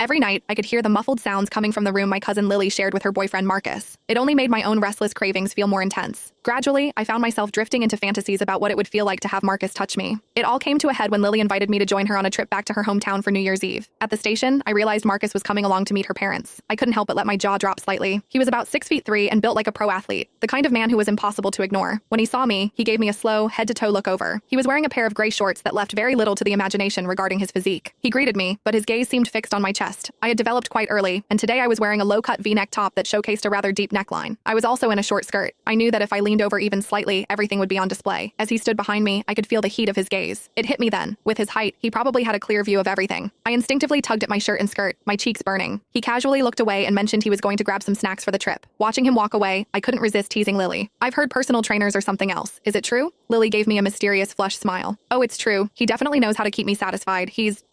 Every night, I could hear the muffled sounds coming from the room my cousin Lily shared with her boyfriend Marcus. It only made my own restless cravings feel more intense. Gradually, I found myself drifting into fantasies about what it would feel like to have Marcus touch me. It all came to a head when Lily invited me to join her on a trip back to her hometown for New Year's Eve. At the station, I realized Marcus was coming along to meet her parents. I couldn't help but let my jaw drop slightly. He was about 6'3" and built like a pro athlete, the kind of man who was impossible to ignore. When he saw me, he gave me a slow, head-to-toe look over. He was wearing a pair of gray shorts that left very little to the imagination regarding his physique. He greeted me, but his gaze seemed fixed on my chest. I had developed quite early, and today I was wearing a low-cut V-neck top that showcased a rather deep neckline. I was also in a short skirt. I knew that if I leaned over even slightly, everything would be on display. As he stood behind me, I could feel the heat of his gaze. It hit me then. With his height, he probably had a clear view of everything. I instinctively tugged at my shirt and skirt, my cheeks burning. He casually looked away and mentioned he was going to grab some snacks for the trip. Watching him walk away, I couldn't resist teasing Lily. "I've heard personal trainers are something else. Is it true?" Lily gave me a mysterious flushed smile. "Oh, it's true. He definitely knows how to keep me satisfied. He's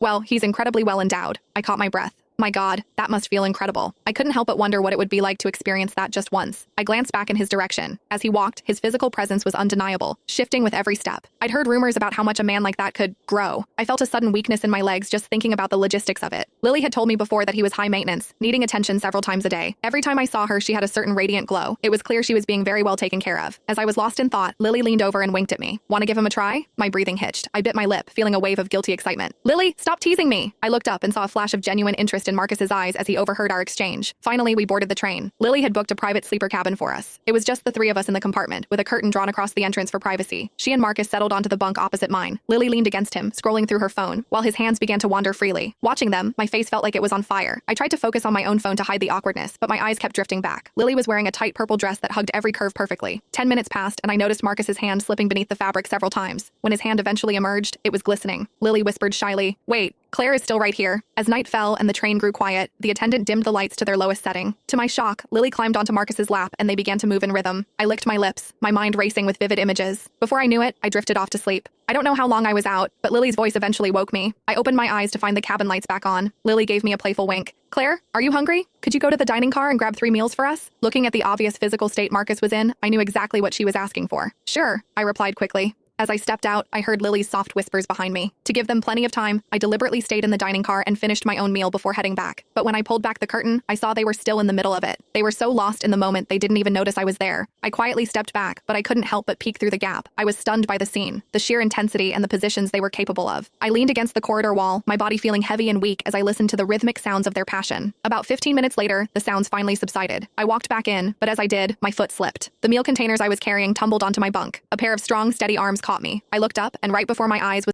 incredibly well endowed." I caught my breath. My God, that must feel incredible. I couldn't help but wonder what it would be like to experience that just once. I glanced back in his direction. As he walked, his physical presence was undeniable, shifting with every step. I'd heard rumors about how much a man like that could grow. I felt a sudden weakness in my legs just thinking about the logistics of it. Lily had told me before that he was high maintenance, needing attention several times a day. Every time I saw her, she had a certain radiant glow. It was clear she was being very well taken care of. As I was lost in thought, Lily leaned over and winked at me. "Want to give him a try?" My breathing hitched. I bit my lip, feeling a wave of guilty excitement. "Lily, stop teasing me!" I looked up and saw a flash of genuine interest in Marcus's eyes as he overheard our exchange. Finally, we boarded the train. Lily had booked a private sleeper cabin for us. It was just the three of us in the compartment, with a curtain drawn across the entrance for privacy. She and Marcus settled onto the bunk opposite mine. Lily leaned against him, scrolling through her phone, while his hands began to wander freely. Watching them, my face felt like it was on fire. I tried to focus on my own phone to hide the awkwardness, but my eyes kept drifting back. Lily was wearing a tight purple dress that hugged every curve perfectly. 10 minutes passed, and I noticed Marcus's hand slipping beneath the fabric several times. When his hand eventually emerged, it was glistening. Lily whispered shyly, "Wait, Claire is still right here." As night fell and the train grew quiet, the attendant dimmed the lights to their lowest setting. To my shock, Lily climbed onto Marcus's lap and they began to move in rhythm. I licked my lips, my mind racing with vivid images. Before I knew it, I drifted off to sleep. I don't know how long I was out, but Lily's voice eventually woke me. I opened my eyes to find the cabin lights back on. Lily gave me a playful wink. "Claire, are you hungry? Could you go to the dining car and grab 3 meals for us?" Looking at the obvious physical state Marcus was in, I knew exactly what she was asking for. "Sure," I replied quickly. As I stepped out, I heard Lily's soft whispers behind me. To give them plenty of time, I deliberately stayed in the dining car and finished my own meal before heading back. But when I pulled back the curtain, I saw they were still in the middle of it. They were so lost in the moment they didn't even notice I was there. I quietly stepped back, but I couldn't help but peek through the gap. I was stunned by the scene, the sheer intensity and the positions they were capable of. I leaned against the corridor wall, my body feeling heavy and weak as I listened to the rhythmic sounds of their passion. About 15 minutes later, the sounds finally subsided. I walked back in, but as I did, my foot slipped. The meal containers I was carrying tumbled onto my bunk. A pair of strong, steady arms caught me. I looked up, and right before my eyes was